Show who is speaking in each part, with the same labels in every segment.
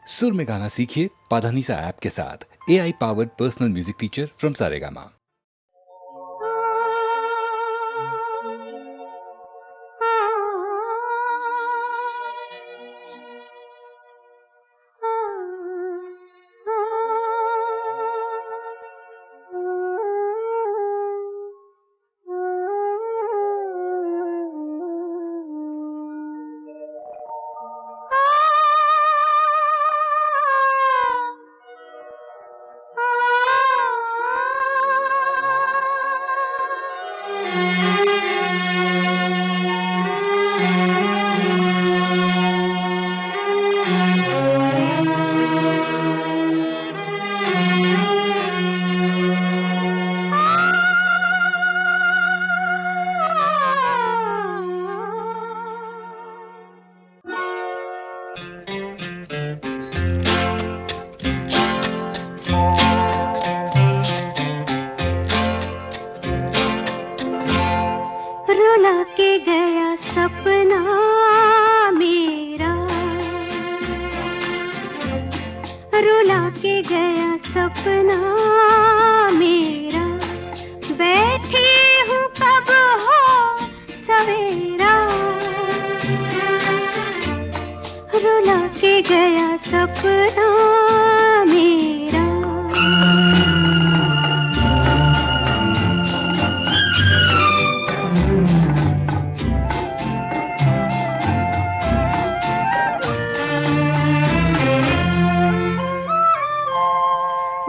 Speaker 1: सुर में गाना सीखिए पाधानीसा ऐप के साथ। AI powered personal music teacher from Saregama.
Speaker 2: रुला के गया सपना मेरा, रुला के गया सपना मेरा, बैठी हूँ कब हो सवेरा। रुला के गया सपना मेरा।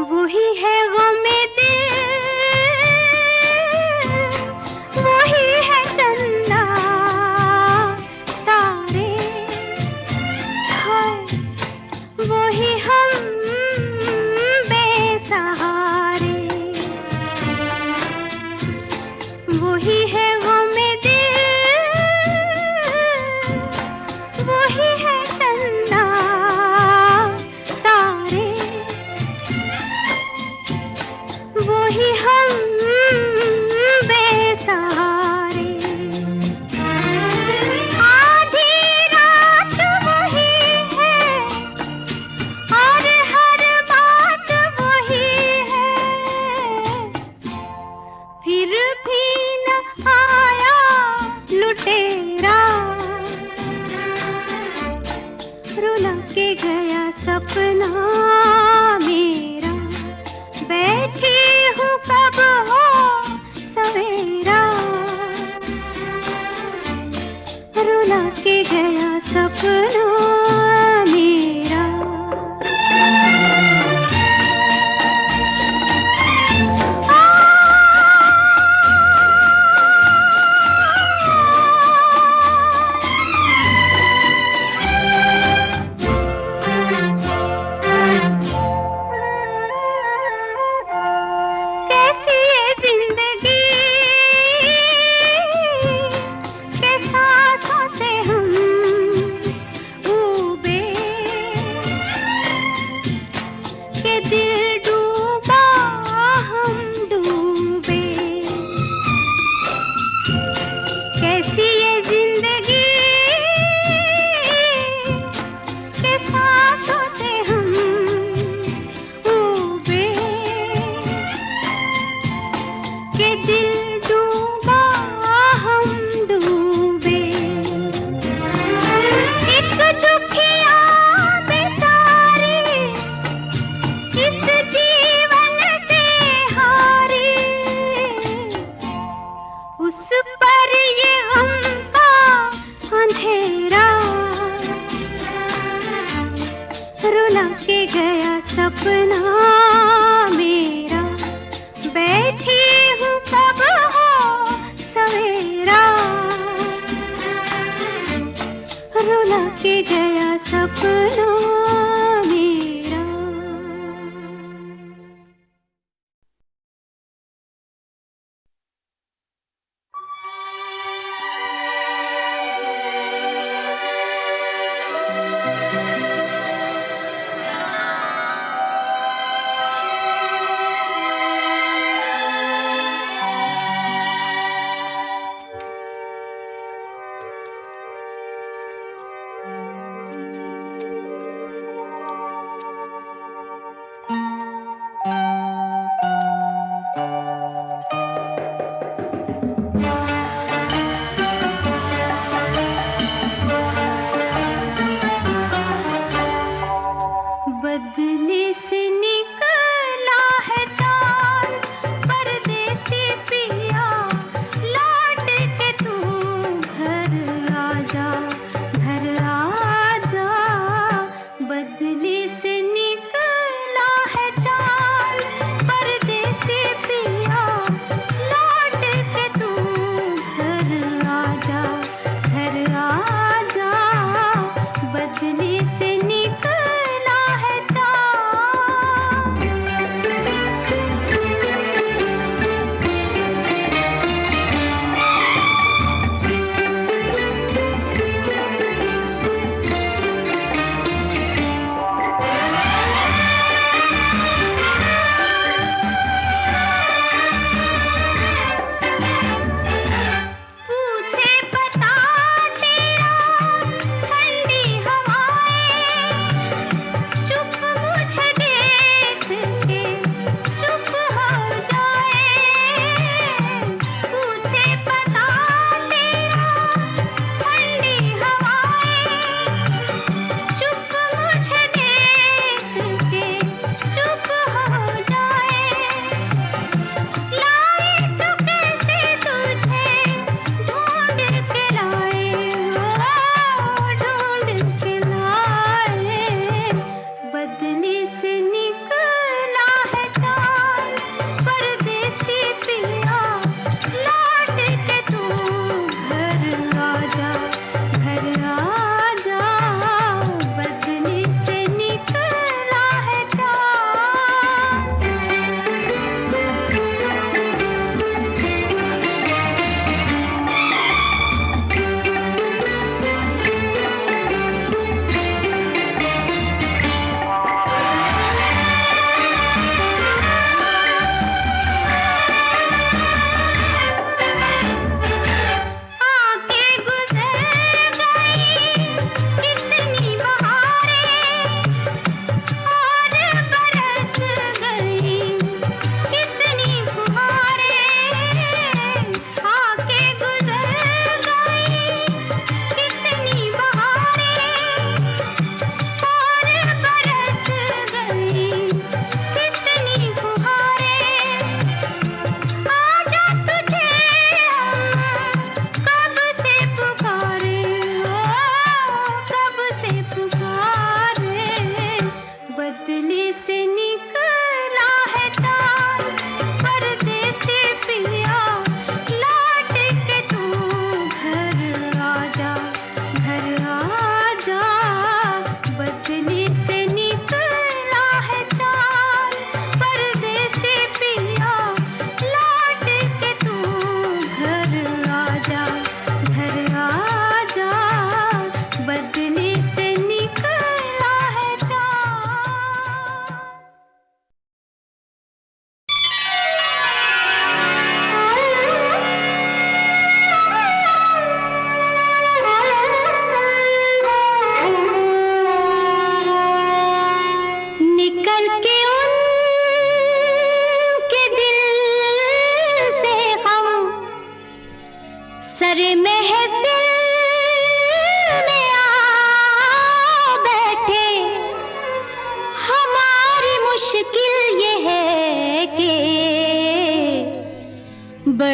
Speaker 2: वही है गमे दिल, वही है चंदा तारे, हाय वही हम बेसहारे। वही है गमे दिल, वही है चंदा तारे, वही हम बेसहारे। आधी रात वही है और हर बात वही है, फिर भी न आया लुटेरा। रुला के गया सपना मेरा, बैठी हूँ कब हो सवेरा। रुला के गया सपना मेरा। कैसी ये जिंदगी के सांसों से हम डूबे, के दिल डूबा हम डूबे। कैसी ये जिंदगी के सांसों से हम डूबे, के दिल डूबा हम डूबे। एक दुखिया बेचारी इस जीवन से हारी, उस पर ये गम का अंधेरा। रुला के गया सपना मेरा, बैठी हूँ कब हो सवेरा। रुला के गया सपना मेरा।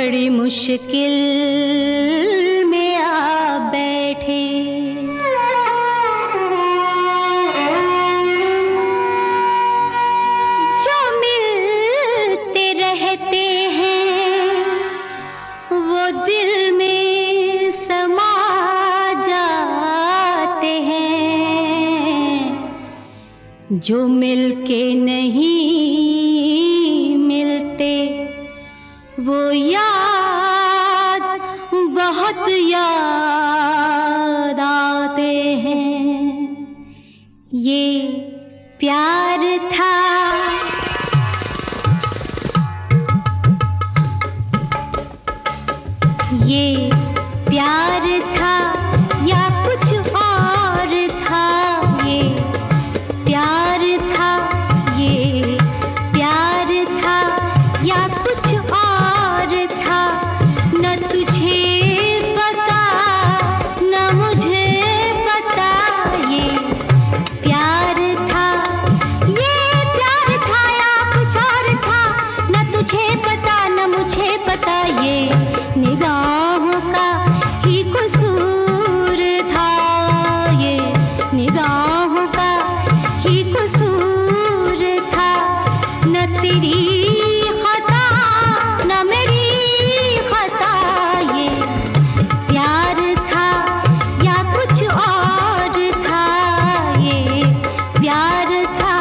Speaker 2: बड़ी मुश्किल में आ बैठे। जो मिलते रहते हैं वो दिल में समा जाते हैं, जो मिलके नहीं मिलते वो याद बहुत याद आते हैं। ये प्यार था, ये प्यार था या कुछ और था। ये प्यार था, ये प्यार था या कुछ और था। न तुझे पता न मुझे पता, ये प्यार था। ये प्यार था या कुछ और था। न तुझे पता न मुझे पता, ये निगाहों का ही कसूर था। ये निगाहों का ही कसूर था। न तेरी खता न मेरी खता, ये प्यार था या कुछ और था। ये प्यार था।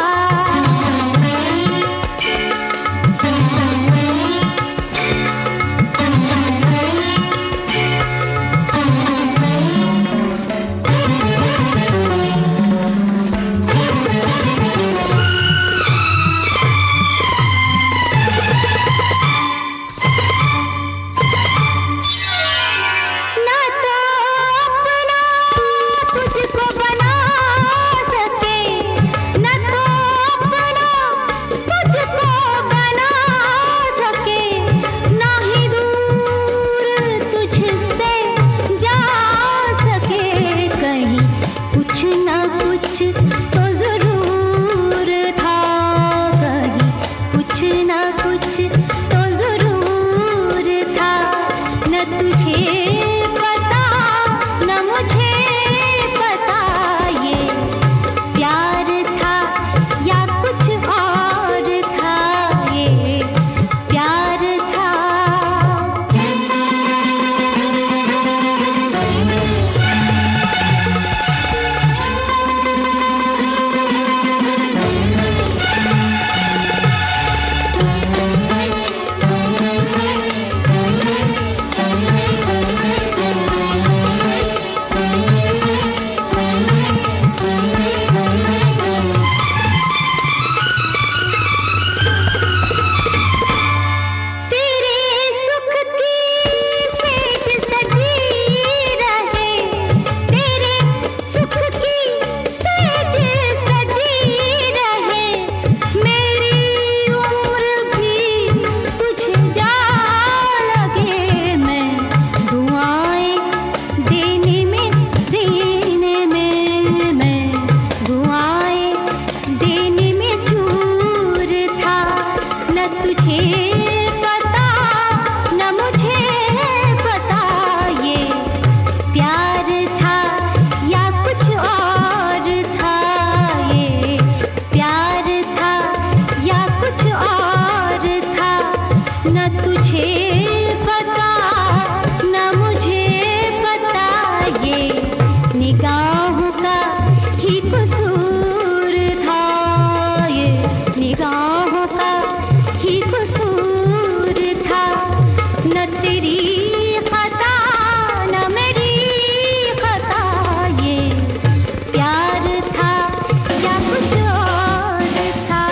Speaker 2: ना तो अपना तुझको बना सके, ना तो अपना तुझको बना सके, ना ही दूर तुझसे जा सके। कहीं कुछ ना कुछ तो जरूर था, कहीं कुछ ना कुछ तो जरूर था। न तुझे पता न मुझे पता, ये प्यार था या कुछ और था। ये प्यार था। तेरे सुख की सेज सजी रहे, तेरे सुख की सेज सजी रहे। मेरी उम्र भी तुझे जा लगे। मैं दुआएं देने में मैं दुआएं देने में चूर था। न तुझे पता न मुझे पता, ये प्यार था या कुछ और था। ये प्यार था या कुछ और था। न तुझे पता न मुझे पता, ये निगाहों का ही कसूर था। ये निगाहों का ही कसूर था। न तेरी खता न मेरी खता, ये प्यार था या कुछ और था।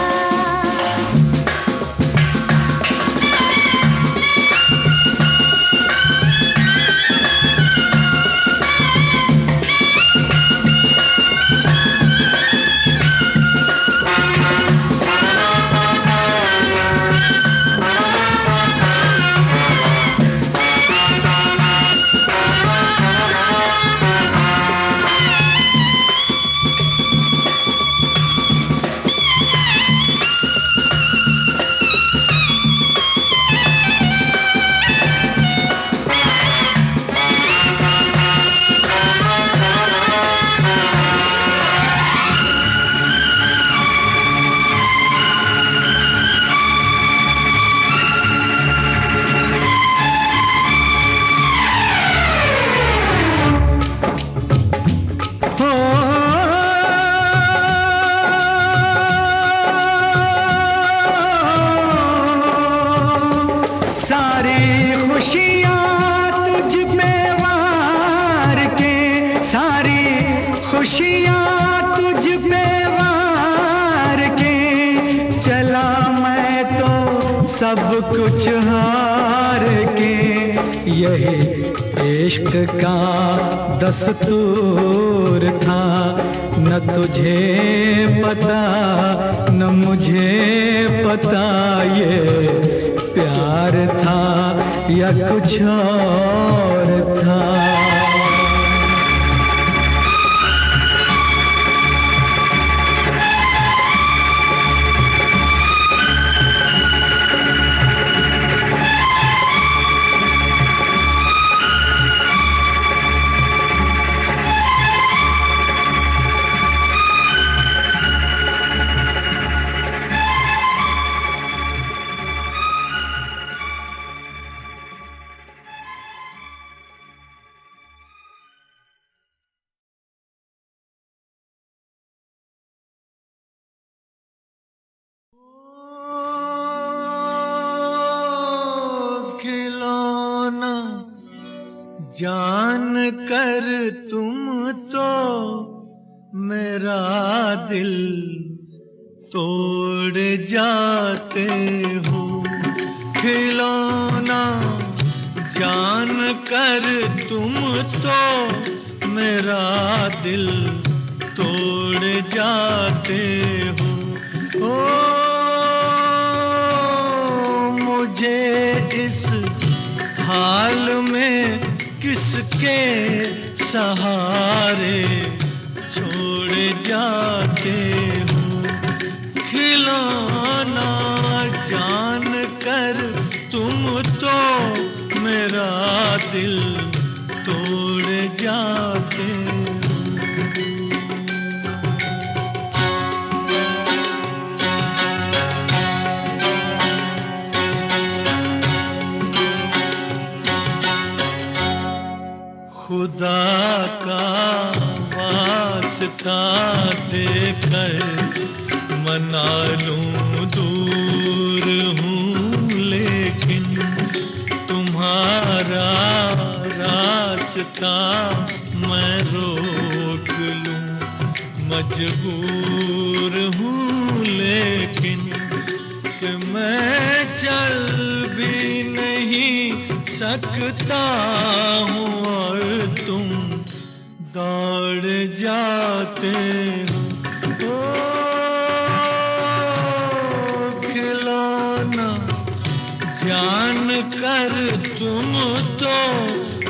Speaker 3: सब कुछ हार के, यही इश्क का दस्तूर था। न तुझे पता न मुझे पता ये प्यार था या कुछ और था।
Speaker 4: जान कर तुम तो मेरा दिल तोड़ जाते हो। खिलौना जान कर तुम तो मेरा दिल तोड़ जाते हो। ओ मुझे इस हाल में किसके सहारे छोड़ जाते हो। खिलौना जान कर तुम तो मेरा दिल तोड़ जाते हो। खुदा का वास्ता देकर मना लूं दूर हूँ, लेकिन तुम्हारा रास्ता मैं रोक लूं मजबूर हूँ। लेकिन कि मैं चल भी नहीं सकता हूँ और तुम दौड़ जाते हो। खिलौना जान कर तुम तो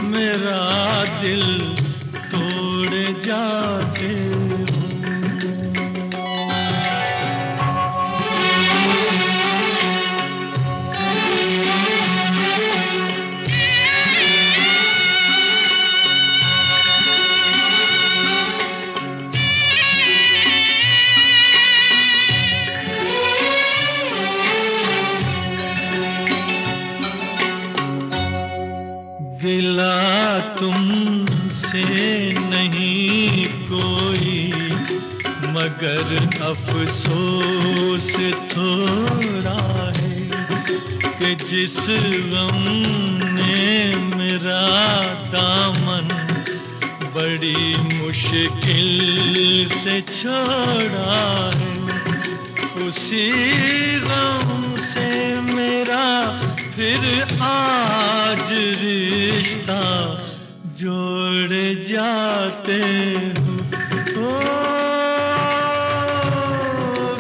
Speaker 4: मेरा दिल तोड़ जाते हो। गिला तुमसे नहीं कोई मगर अफसोस थोड़ा है कि जिस गम ने मेरा दामन बड़ी मुश्किल से छोड़ा है, उसी गम से मेरा फिर आज रिश्ता जोड़ जाते हो।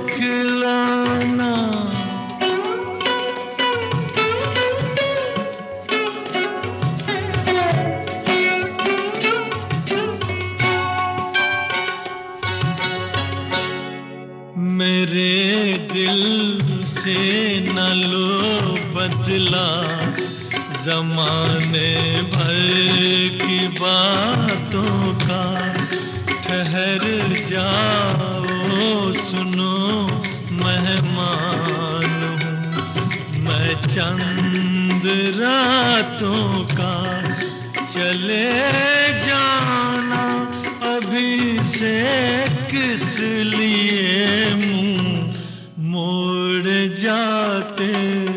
Speaker 4: खिलौना मेरे दिल से न लो बदला ज़माने भर की बातों का। ठहर जाओ सुनो मेहमान हूँ मैं चंद रातों का। चले जाना अभी से किस लिए मुँह मोड़ जाते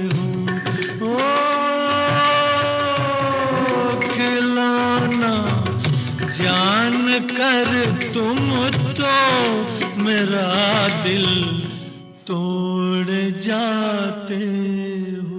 Speaker 4: हो। खिलौना जान कर तुम तो मेरा दिल तोड़ जाते हो।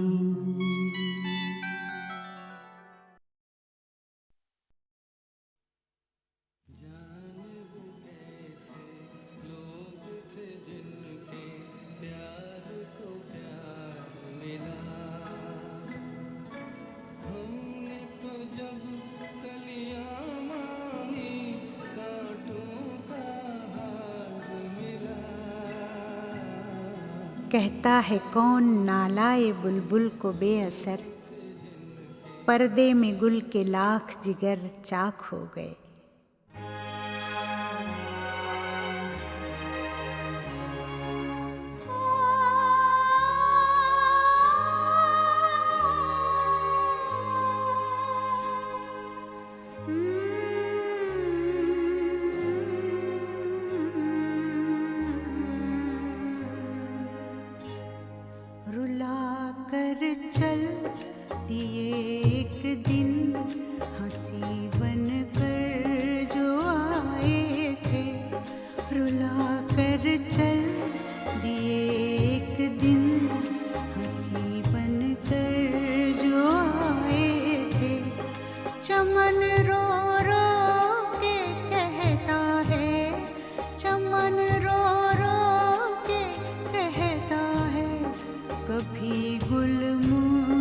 Speaker 5: कहता है कौन नालाए बुलबुल को बेअसर, पर्दे में गुल के लाख जिगर चाक हो गए। रुला कर चल दिए एक दिन हंसी बन कर जो आए थे, रुला कर चल दिए एक दिन हंसी बन कर जो आए थे। चमन रो रो के कहता है, चमन रो रो के कहता है, कभी गुल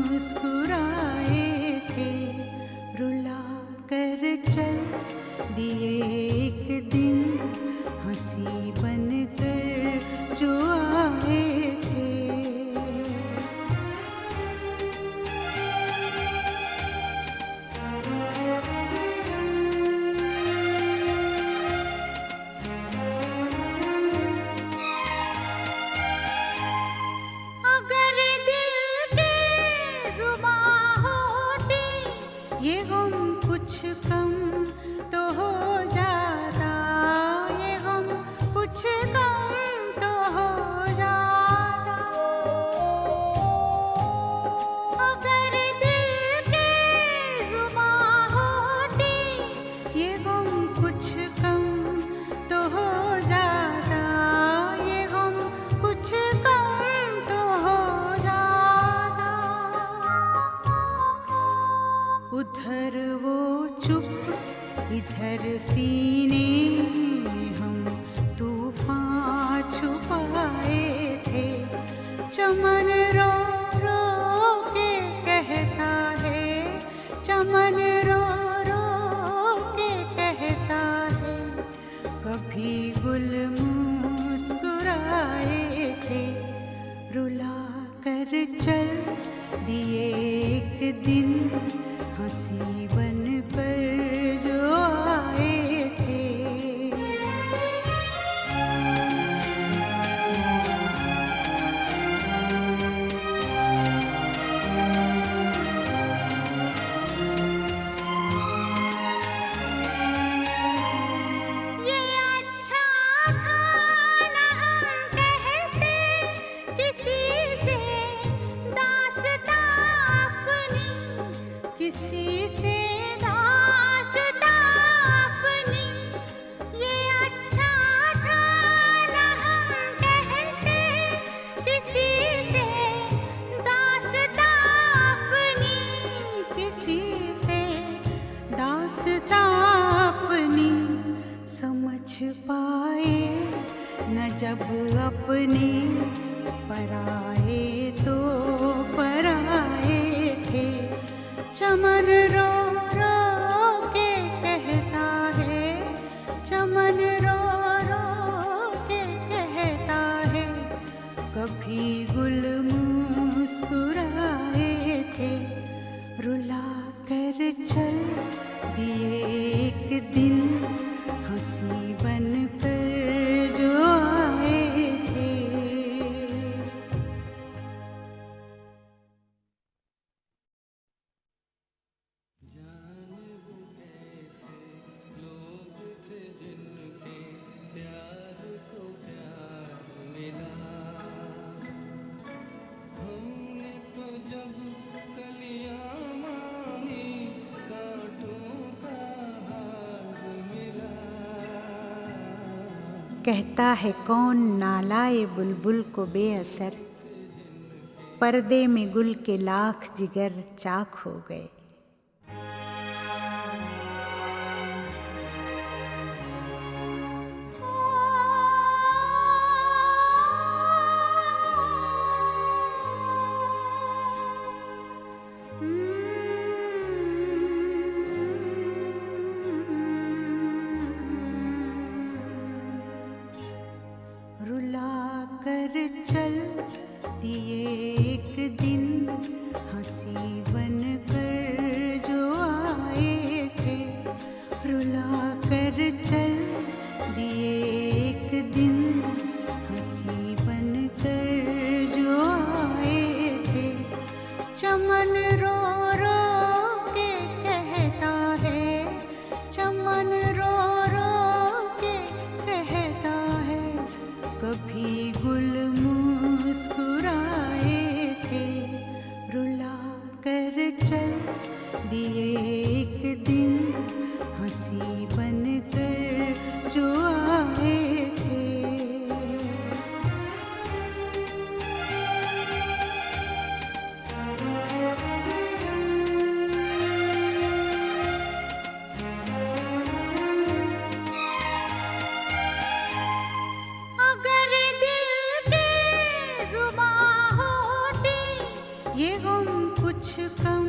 Speaker 5: मुस्कुराए थे, रुला कर चल दिए एक दिन हंसी बन कर जो आए थे। अगर दिल की जुबां होती ये गम कुछ कम तो हो जाता, ये गम कुछ कम तो हो जाता। अगर दिल की जुबां होती ये गम कुछ कम तो हो जाता, ये गम कुछ कम तो हो जाता। उधर वो चुप इधर सीने में हम तूफान छुपाए थे। चमन रो रो के कहता है, चमन रो रो के कहता है, कभी गुल मुस्कुराए थे, रुला कर चल दिए एक दिन हंसी बन कर जो आए थे। ये अच्छा था ना हम कहते किसी से दास्तां अपनी, किसी से दास्तां अपनी। ये अच्छा था ना हम कहते किसी से दास्तां अपनी, किसी से दास्तां अपनी। समझ पाए न जब अपने पराए तो पराए थे। चमन रो रो के कहता है, चमन रो रो के कहता है, कभी गुल मुस्कुराए थे, रुला कर चल दिए एक दिन हंसी बन कर जो आए थे। कहता है कौन नालाए बुलबुल को बेअसर, पर्दे में गुल के लाख जिगर चाक हो गए। रुला रुला कर चल दिए एक दिन हंसी बन कर जो आए थे, रुला कर चल दिए एक दिन हंसी बन कर जो आए थे। चमन रो रो के कहता है, चमन रो रो के कहता है, कभी गुल मुस्कुराए थे, रुला कर चल दिए एक दिन हंसी बन कर जो आए थे। अगर दिल की जुबां होती ये गम कुछ कम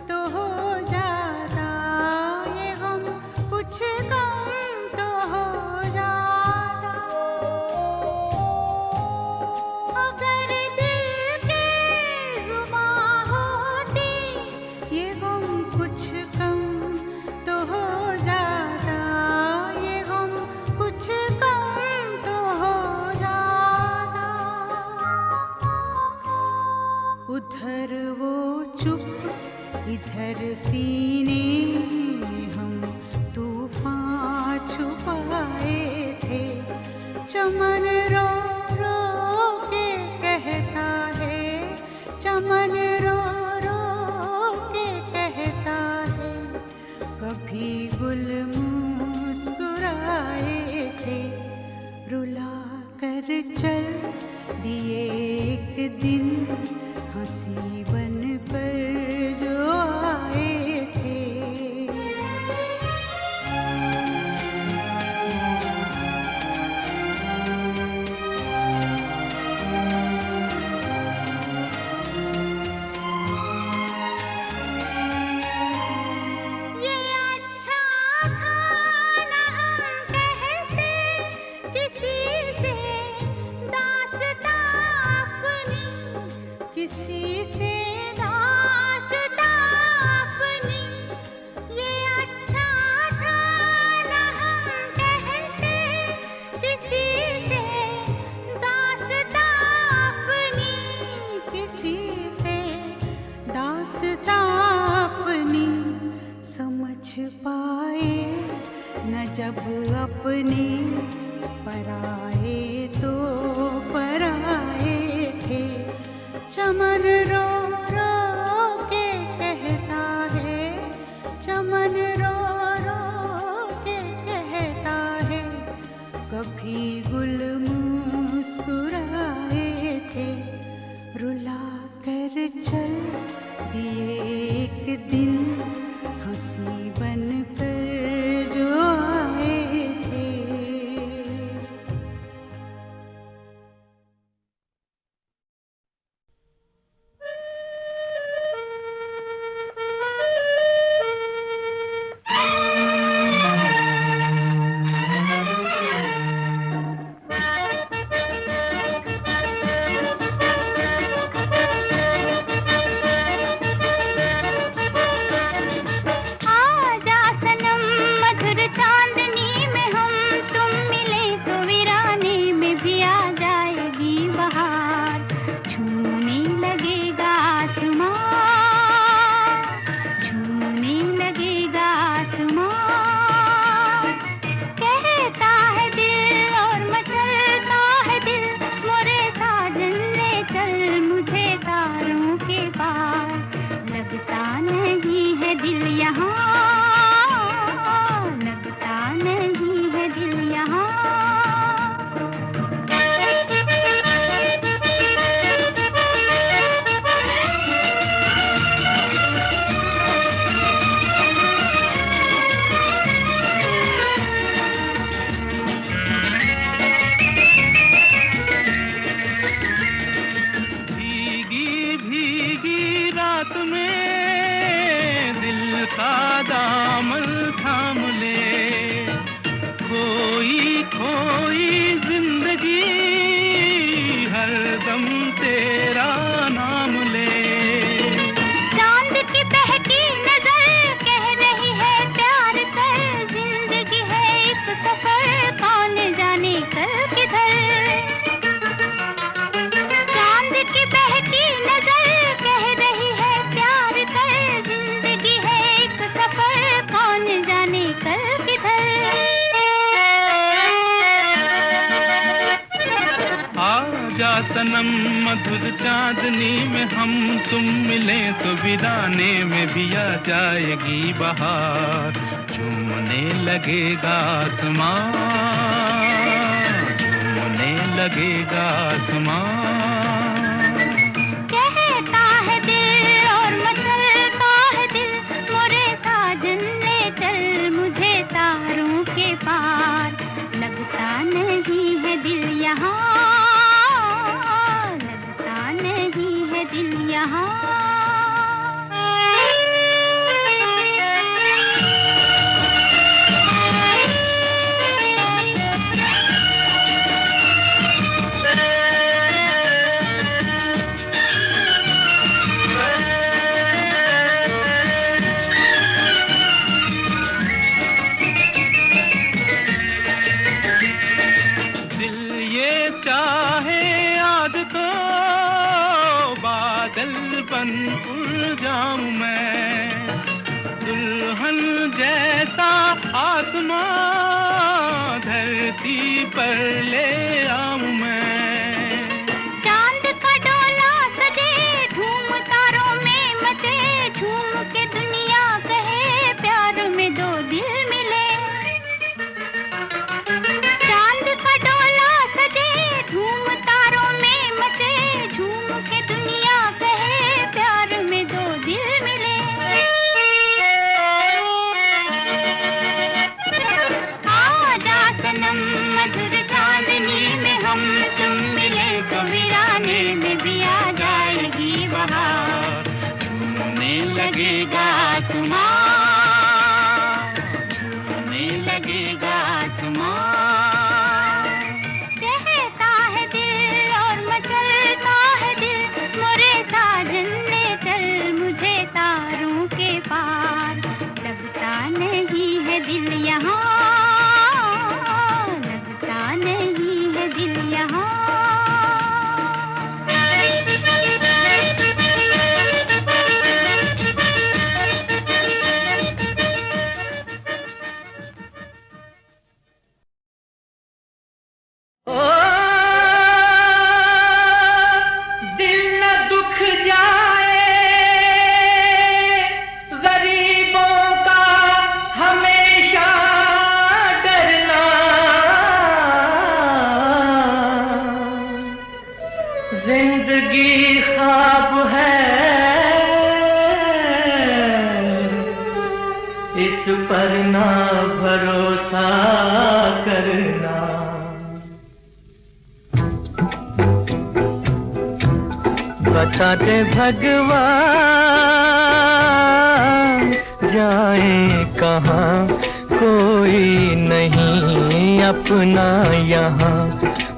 Speaker 5: तो हो जाता, ये गम कुछ कम तो हो जाता। अगर दिल की जुबां होती ये गम कुछ कम तो हो जाता, ये गम कुछ कम तो हो जाता। उधर वो चुप इधर सीने में हम तूफान छुपाए थे, चमन रो रो के कहता है, चमन रो रो के कहता है, कभी गुल मुस्कुराए थे, रुला कर चल दिए एक दिन हंसी बन कर जो आए थे। ये अच्छा था न हम कहते किसी से दास्तां अपनी, किसी से दास्तां अपनी। ये अच्छा था न हम कहते किसी से दास्तां अपनी, किसी से दास्तां अपनी। समझ पाए न जब अपने पराए तो पराए थे, चमन रो रो के कहता है, चमन रो रो के कहता है, कभी गुल मुस्कुराए थे, रुला कर चल दिए एक दिन हंसी बन कर जो आए थे।
Speaker 4: दम तेरा नाम ले।
Speaker 2: चांद की बहकी नजर कह रही है प्यार कर, जिंदगी है एक सफर, कौन जाने कल किधर। चांद की बहकी नजर कह रही है प्यार कर, जिंदगी है एक सफर, कौन जाने कल किधर।
Speaker 4: आजा सनम मधुर चांदनी में हम तुम मिले तो वीराने में भी आ जाएगी बहार। झूमने लगेगा आसमान, झूमने लगेगा आसमान।
Speaker 2: कहता है दिल और मचलता है दिल, मोरे साजन ले चल मुझे तारों के पार। लगता नहीं है दिल यहाँ, लगता नहीं है दिल यहाँ।
Speaker 4: बन उड़ जाऊं मैं, दुल्हन जैसा आसमां धरती पर ले आऊं मैं।
Speaker 2: चांद का डोला सजे धूम तारों में मचे, झूम के दुनिया कहे प्यार में दो दिल मिले। चांद का डोला सजे धूम तारों में मचे, झूम के दुनिया कहे प्यार में दो दिल मिले। आजा सनम मधुर चांदनी में हम तुम मिले तो वीराने में भी आ जाएगी बहार।
Speaker 4: झूमने लगेगा आसमां, झूमने लगेगा आसमां।
Speaker 2: कहता है दिल और मचलता है दिल, मोरे साजन ले चल मुझे तारों के पार। लगता नहीं है दिल यहाँ, लगता नहीं है दिल यहाँ।
Speaker 3: दिल न दुख जाए गरीबों का हमेशा डरना। जिंदगी ख्वाब है इस पर ना भरोसा करना। बता दे भगवान जाए कहाँ, कोई नहीं अपना यहाँ।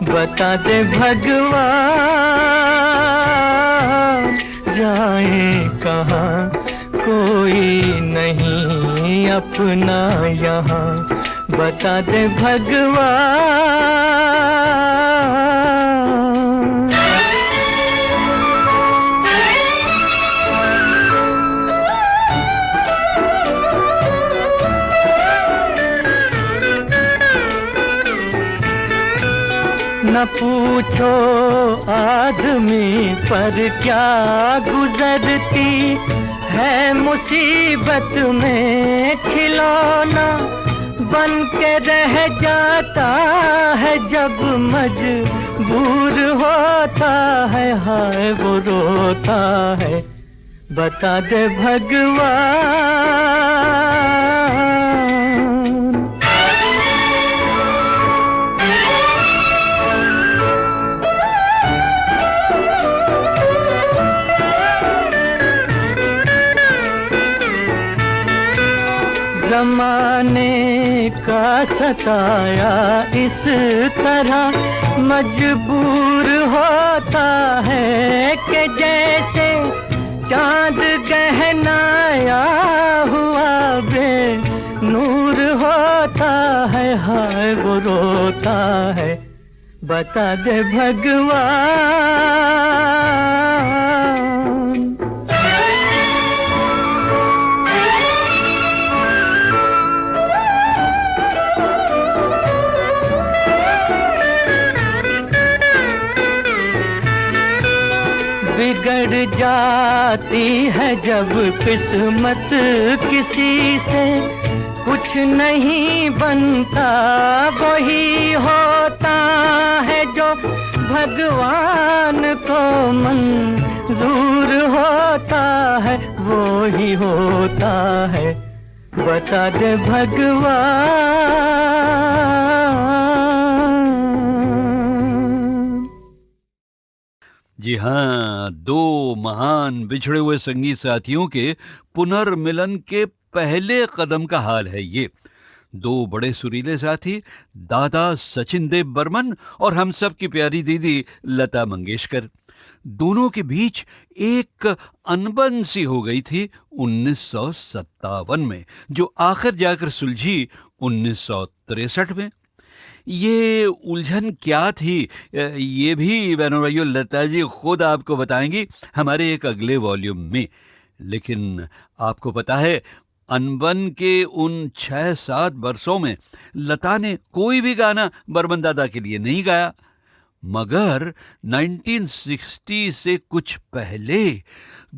Speaker 3: बता दे भगवान जाए कहाँ, कोई नहीं अपना यहाँ। बता दे भगवान। न पूछो आदमी पर क्या गुजरती है मुसीबत में खिलौना बन के रह जाता है जब मजबूर होता है। हाय वो रोता है। बता दे भगवान। जमाने का सताया इस तरह, मजबूर होता है कि जैसे चांद गहनाया हुआ बे नूर होता है। हाय वो रोता है, बता दे भगवान। बिगड़ जाती है जब किस्मत किसी से, कुछ नहीं बनता वही होता है जो भगवान को मंजूर होता है, वो ही होता है, बता दे भगवान।
Speaker 6: जी हाँ, दो महान बिछड़े हुए संगीत साथियों के पुनर्मिलन के पहले कदम का हाल है ये। दो बड़े सुरीले साथी, दादा सचिन देव बर्मन और हम सब की प्यारी दीदी लता मंगेशकर। दोनों के बीच एक अनबन सी हो गई थी 1957 में, जो आखिर जाकर सुलझी 1963 में। ये उलझन क्या थी, ये भी बहनों भाइयों लता जी खुद आपको बताएंगी हमारे एक अगले वॉल्यूम में। लेकिन आपको पता है, अनबन के उन 6-7 वर्षों में लता ने कोई भी गाना बर्मन दादा के लिए नहीं गाया, मगर 1960 से कुछ पहले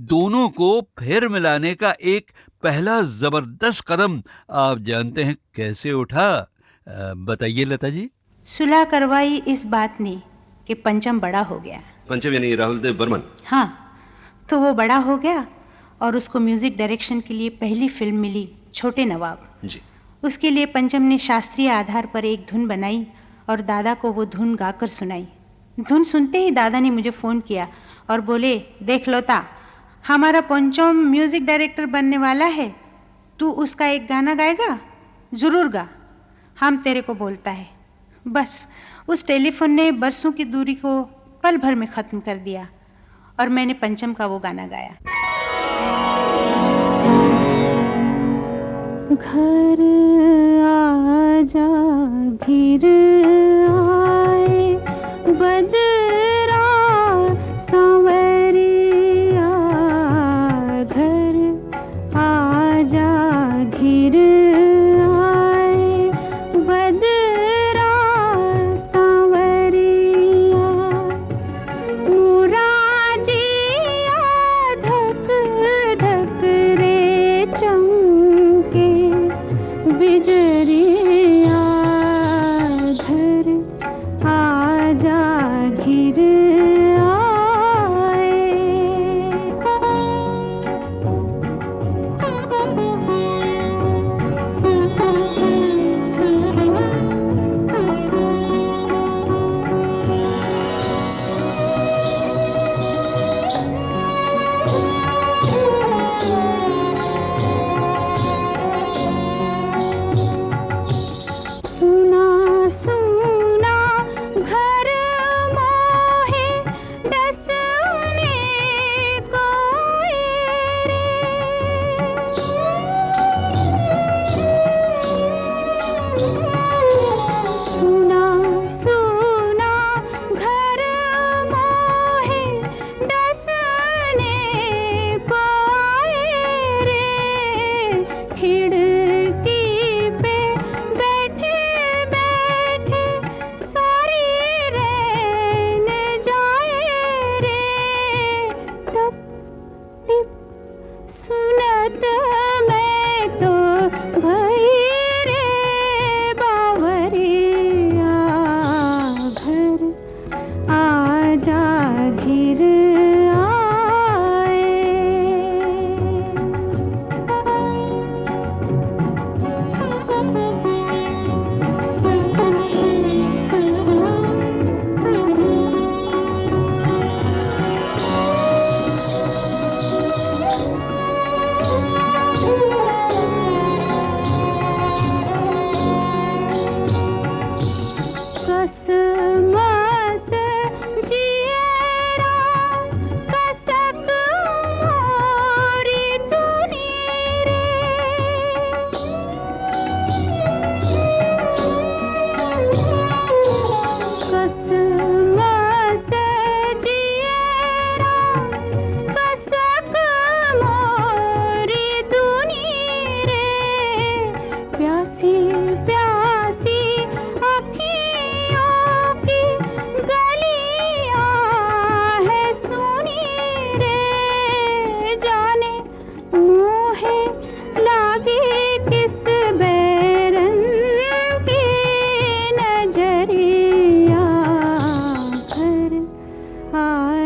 Speaker 6: दोनों को फिर मिलाने का एक पहला जबरदस्त कदम आप जानते हैं कैसे उठा? बताइए लता जी।
Speaker 5: सुलह करवाई इस बात ने कि पंचम बड़ा हो गया।
Speaker 7: पंचम यानी राहुल देव बर्मन?
Speaker 5: हाँ, तो वो बड़ा हो गया और उसको म्यूजिक डायरेक्शन के लिए पहली फिल्म मिली छोटे नवाब
Speaker 7: जी।
Speaker 5: उसके लिए पंचम ने शास्त्रीय आधार पर एक धुन बनाई और दादा को वो धुन गाकर सुनाई। धुन सुनते ही दादा ने मुझे फ़ोन किया और बोले, देख लोता, हमारा पंचम म्यूजिक डायरेक्टर बनने वाला है, तू उसका एक गाना गाएगा? ज़रूर गा, हम तेरे को बोलता है। बस उस टेलीफोन ने बरसों की दूरी को पल भर में ख़त्म कर दिया और मैंने पंचम का वो गाना गाया। घर आजा घिर आए बदरा सांवरिया, घर आजा घिर आए बदरा सांवरिया, मुराजिया धक धक रे चमके बिजरिया, घर आजा घिर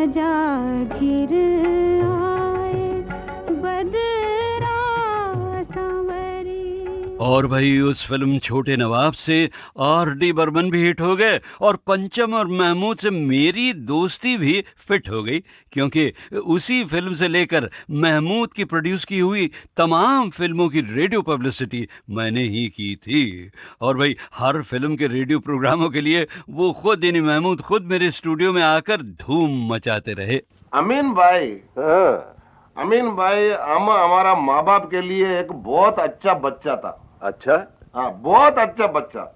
Speaker 2: सजा घिर आए बदरा सांवरी।
Speaker 6: और भाई उस फिल्म छोटे नवाब से R.D. बर्मन भी हिट हो गए और पंचम और महमूद से मेरी दोस्ती भी फिट हो गई, क्योंकि उसी फिल्म से लेकर महमूद की प्रोड्यूस की हुई तमाम फिल्मों की रेडियो पब्लिसिटी मैंने ही की थी। और भाई हर फिल्म के रेडियो प्रोग्रामों के लिए वो खुद यानी महमूद खुद मेरे स्टूडियो में आकर धूम मचाते रहे।
Speaker 7: अमीन भाई, अमीन भाई, हम हमारा माँ बाप के लिए एक बहुत अच्छा बच्चा था।
Speaker 8: अच्छा?
Speaker 7: हाँ, बहुत अच्छा बच्चा।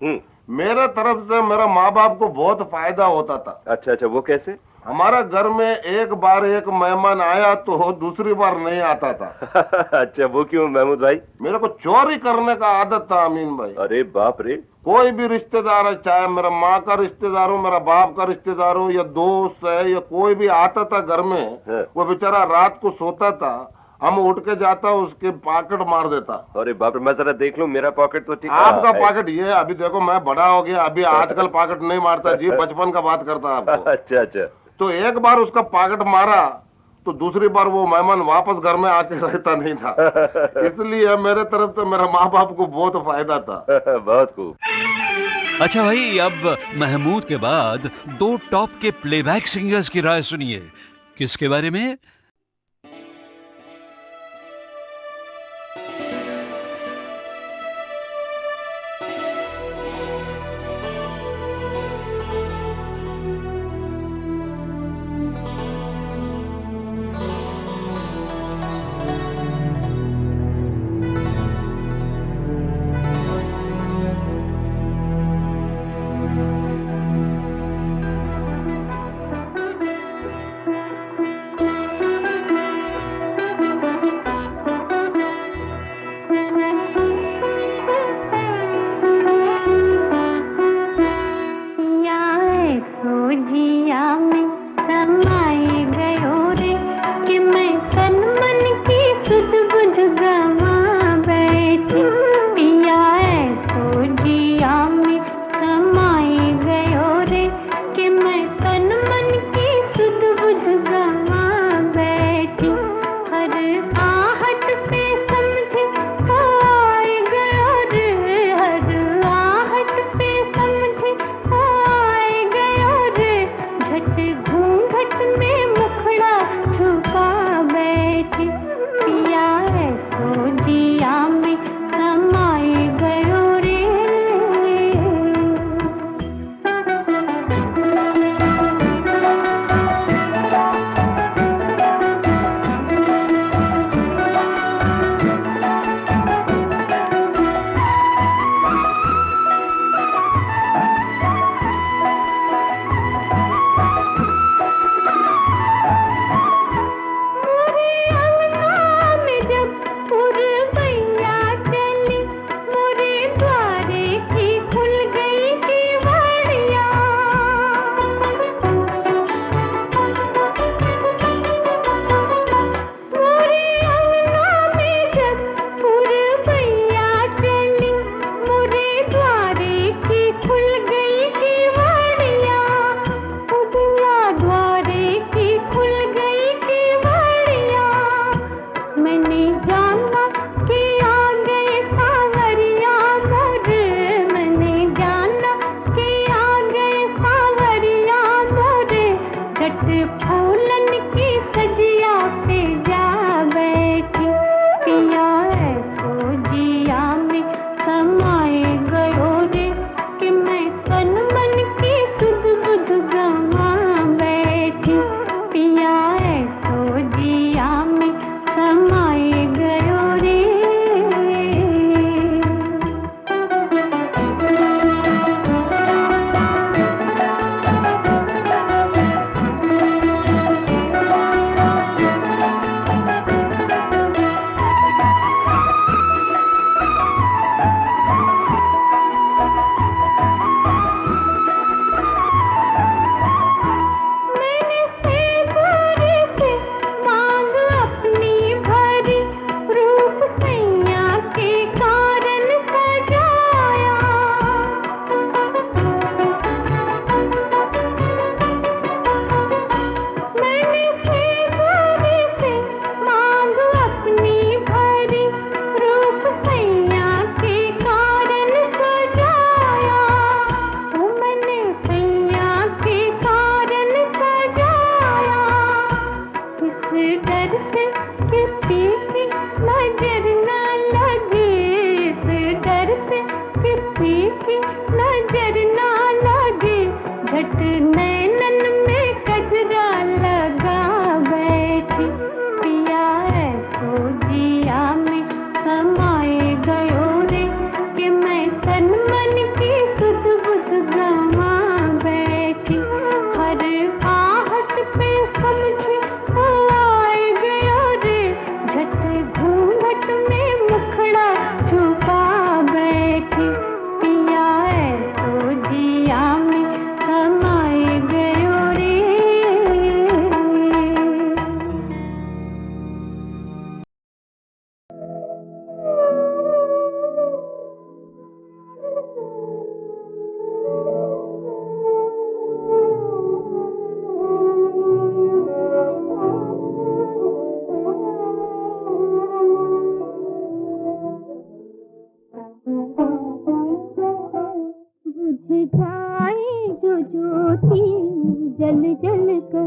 Speaker 7: मेरे तरफ से मेरा माँ बाप को बहुत फायदा होता था।
Speaker 8: अच्छा अच्छा, वो कैसे?
Speaker 7: हमारा घर में एक बार एक मेहमान आया तो दूसरी बार नहीं आता था।
Speaker 8: अच्छा, वो क्यों महमूद भाई?
Speaker 7: मेरे को चोरी करने का आदत था अमीन भाई।
Speaker 8: अरे बाप रे।
Speaker 7: कोई भी रिश्तेदार है, चाहे मेरा माँ का रिश्तेदार हो, मेरा बाप का रिश्तेदार हो, या दोस्त है, या कोई भी आता था घर में, वो बेचारा रात को सोता था, हम उठ के जाता उसके पॉकेट मार देता।
Speaker 8: अरे बाप रे, मैं जरा देख लूं, मेरा पॉकेट तो ठीक है।
Speaker 7: आपका पॉकेट ये अभी देखो, मैं बड़ा हो गया, अभी आजकल पॉकेट नहीं मारता जी, बचपन का बात करता आपको।
Speaker 8: अच्छा अच्छा।
Speaker 7: तो एक बार उसका पॉकेट मारा तो दूसरी बार वो मेहमान वापस घर में आके रहता नहीं था। इसलिए मेरे तरफ से मेरा माँ बाप को बहुत फायदा था।
Speaker 8: बहुत खूब।
Speaker 6: अच्छा भाई, अब महमूद के बाद दो टॉप के प्लेबैक सिंगर्स की राय सुनिए। किसके बारे में?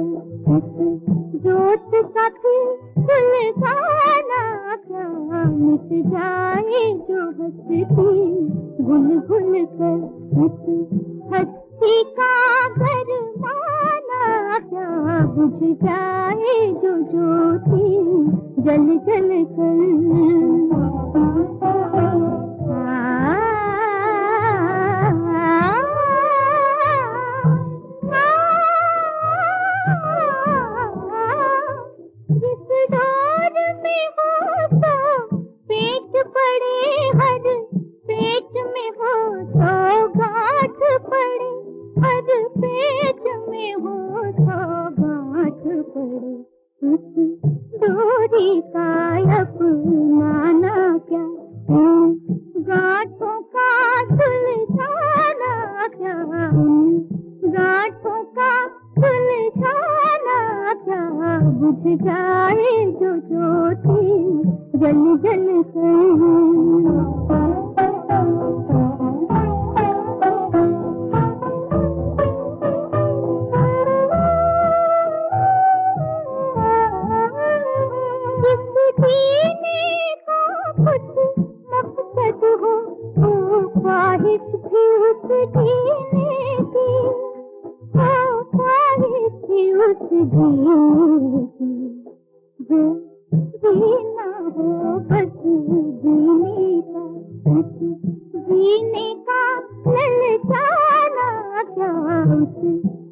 Speaker 2: कर इस जोत का सुलगाना क्या मिट जाए जो हंसती घुल घुल कर इस हस्ती का घर माना क्या बुझ जाए जो ज्योति जल जल कर डोरी का अपनाना क्या गांठों का सुलझाना क्या गांठों का सुलझाना क्या बुझ जाए जो ज्योति जल जल जीने का ललचाना क्या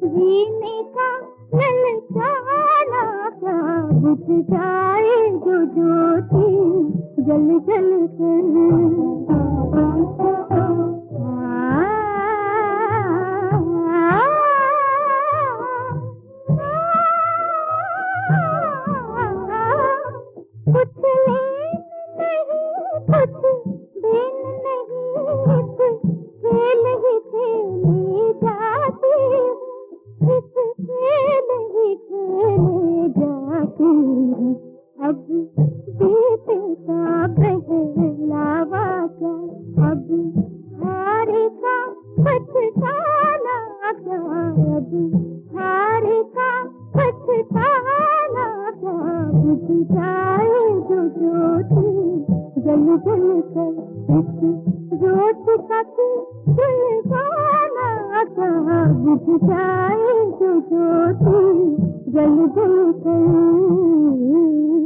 Speaker 2: जीने का ललचाना क्या बुझ जाए जो ज्योति जल जल अब जीते का पहलावा क्या अब हारे का पछताना क्या अब हारे का पछताना क्या बुझ जाए जो ज्योति जल जल कर इस ज्योति का सुलगाना क्या बुझ जाए जो ज्योति जल जल कर